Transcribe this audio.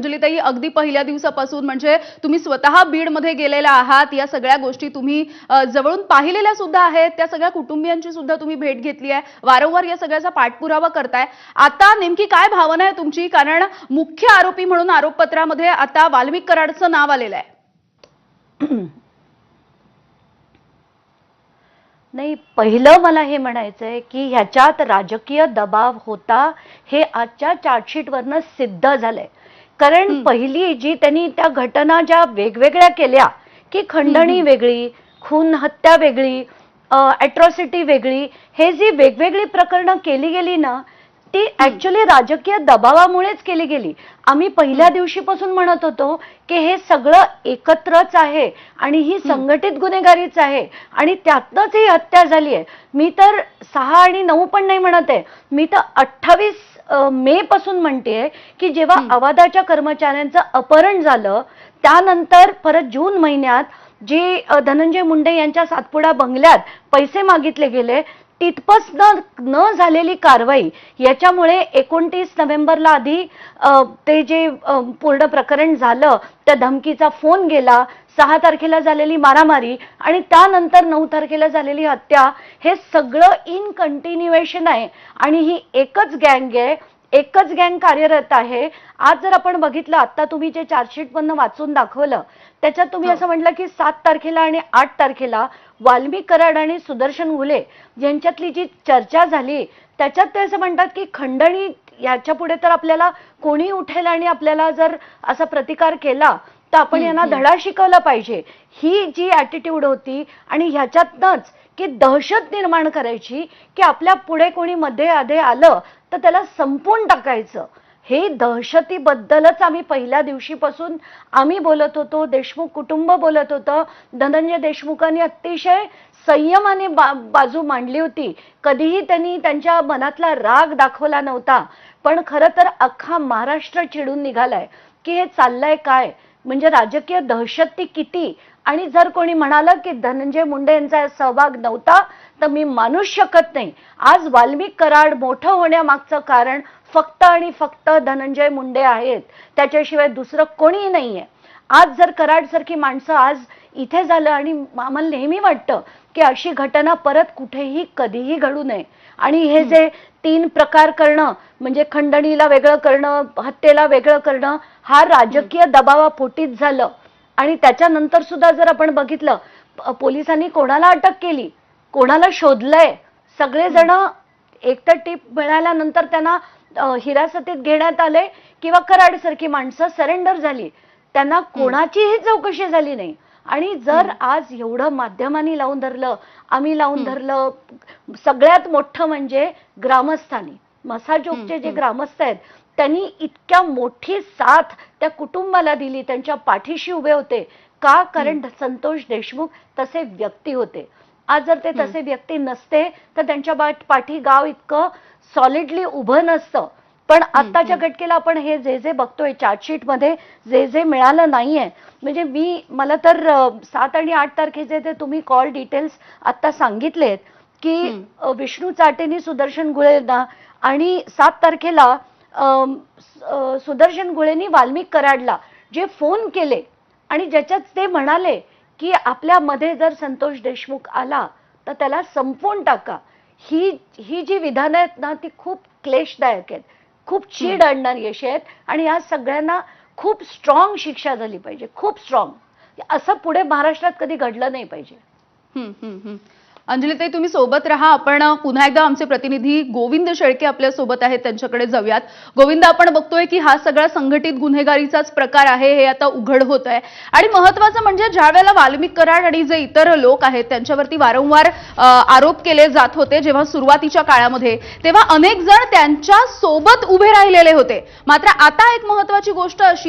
अंजलीताई, अगदी पहिल्या दिवसापासून म्हणजे तुम्ही स्वतः बीडमध्ये गेलेला आहात, या सगळ्या गोष्टी तुम्ही जवळून पाहिलेल्या सुद्धा आहेत, त्या सगळ्या कुटुंबियांची सुद्धा तुम्ही भेट घेतली आहे, वारंवार या सगळ्याचा पाठपुरावा करताय. आता नेमकी काय भावना आहे तुमची? कारण मुख्य आरोपी म्हणून आरोपपत्रामध्ये आता वाल्मिक कराडचं नाव आलेलं आहे. नाही, पहिलं मला हे म्हणायचंय की ह्याच्यात राजकीय दबाव होता हे आजच्या चार्जशीटवरनं सिद्ध झालंय. कारण पहिली जी त्यांनी त्या घटना ज्या वेगवेगळ्या केल्या की खंडणी वेगळी, खून हत्या वेगळी, अॅट्रॉसिटी वेगळी, हे जी वेगवेगळी प्रकरणं केली गेली ना, ती ऍक्च्युअली राजकीय दबावामुळेच केली गेली. आम्ही पहिल्या दिवशीपासून म्हणत होतो की हे सगळं एकत्रच आहे आणि ही संघटित गुन्हेगारीच आहे आणि त्यातनंच ही हत्या झाली आहे. मी तर 6 आणि 9 पण नाही म्हणत आहे, मी तर 28 मे पासून म्हणतेय की जेव्हा अवादाच्या कर्मचाऱ्यांचं अपहरण झालं, त्यानंतर परत जून महिन्यात जी धनंजय मुंडे यांच्या सातपुडा बंगल्यात पैसे मागितले गेले, तिथपस न झालेली कारवाई, याच्यामुळे 29 नोव्हेंबरला आधी ते जे पूर्ण प्रकरण झालं, त्या धमकीचा फोन गेला, 6 तारखेला झालेली मारामारी आणि त्यानंतर 9 तारखेला झालेली हत्या, हे सगळं इन कंटिन्युएशन आहे आणि ही एकच गँग आहे, एकच गँग कार्यरत आहे. आज जर आपण बघितलं, आता तुम्ही जे चार्जशीट मधनं वाचून दाखवलं, त्याच्यात तुम्ही असं म्हटलं की 7 तारखेला आणि 8 तारखेला वाल्मिक कराड आणि सुदर्शन घुले यांच्यातली जी चर्चा झाली, त्याच्यात ते असं म्हणतात की खंडणी याच्या पुढे तर आपल्याला कोणी उठेल आणि आपल्याला जर असा प्रतिकार केला तर आपण यांना धडा शिकवला पाहिजे, ही जी ॲटिट्यूड होती. आणि ह्याच्यातनंच की दहशत निर्माण करायची की आपल्या पुढे कोणी मध्ये आधे आलं तर त्याला संपून टाकायचं. हे दहशतीबद्दलच आम्ही पहिल्या दिवशीपासून आम्ही बोलत होतो, देशमुख कुटुंब बोलत होतं. धनंजय देशमुखांनी अतिशय संयमाने बाजू मांडली होती, कधीही त्यांनी त्यांच्या मनातला राग दाखवला नव्हता. पण खरं तर अख्खा महाराष्ट्र चिडून निघालाय की हे चाललंय काय, म्हणजे राजकीय दहशत ती किती. आणि जर कोणी म्हणालं की धनंजय मुंडे यांचा सहभाग नव्हता तर मी मानूच शकत नाही. आज वाल्मिक कराड मोठं होण्यामागचं कारण फक्त आणि फक्त धनंजय मुंडे आहेत, त्याच्याशिवाय दुसरं कोणीही नाहीये. आज जर कराड सारखी माणसं आज इथे झालं, आणि आम्हाला नेहमी वाटतं की अशी घटना परत कुठेही कधीही घडू नये. आणि हे जे 3 प्रकार करणं, म्हणजे खंडणीला वेगळं करणं, हत्येला वेगळं करणं, हा राजकीय दबावापोटीच झालं. आणि त्याच्यानंतर सुद्धा जर आपण बघितलं, पोलिसांनी कोणाला अटक केली, कोणाला शोधलंय, सगळेजण एकतर टीप मिळाल्यानंतर त्यांना हिरासतीत घेण्यात आले किंवा कराड सारखी माणसं सरेंडर झाली, त्यांना कोणाचीही चौकशी झाली नाही. आणि जर आज एवढं माध्यमांनी लावून धरलं, आम्ही लावून धरलं, सगळ्यात मोठं म्हणजे ग्रामस्थांनी, मसाजोगचे जे ग्रामस्थ आहेत त्यांनी इतक्या मोठी साथ त्या कुटुंबाला दिली, त्यांच्या पाठीशी उभे होते का? कारण संतोष देशमुख तसे व्यक्ती होते. आज जर ते तसे व्यक्ती नसते तर त्यांच्या पाठी गाव इतकं सॉलिडली उभं नसतं. पण आत्ताच्या घटकेला आपण हे जे जे बघतोय चार्जशीट मध्ये जे जे मिळालं नाहीये, म्हणजे मला तर 7 आणि 8 तारखेचे ते तुम्ही कॉल डिटेल्स आता सांगितलेत की विष्णू चाटेनी सुदर्शन गुळेंना, आणि 7 तारखेला सुदर्शन गुळेंनी वाल्मिक कराडला जे फोन केले आणि ज्याच्यात ते म्हणाले की आपल्यामध्ये जर संतोष देशमुख आला तर त्याला संपवून टाका, ही जी विधानं आहेत ना, ती खूप क्लेशदायक आहेत, खूप चीड आणणारी अशी आहेत. आणि या सगळ्यांना खूप स्ट्रॉंग शिक्षा झाली पाहिजे, खूप स्ट्रॉंग. असं पुढे महाराष्ट्रात कधी घडलं नाही पाहिजे. अंजलीताई, तुम्ही सोबत राहा. आपण पुन्हा एकदा आमचे प्रतिनिधी गोविंद शेळके आपल्या सोबत आहेत, त्यांच्याकडे जाऊयात. गोविंद, आपण बघतोय की हा सगळा संघटित गुन्हेगारीचाच प्रकार आहे, हे आता उघड होत आहे. आणि महत्त्वाचं म्हणजे ज्या वेळेला वाल्मिक कराड आणि जे इतर लोक आहेत त्यांच्यावरती वारंवार आरोप केले जात होते जेव्हा सुरुवातीच्या काळामध्ये, तेव्हा अनेक जण त्यांच्या सोबत उभे राहिलेले होते. मात्र आता एक महत्त्वाची गोष्ट अशी आहे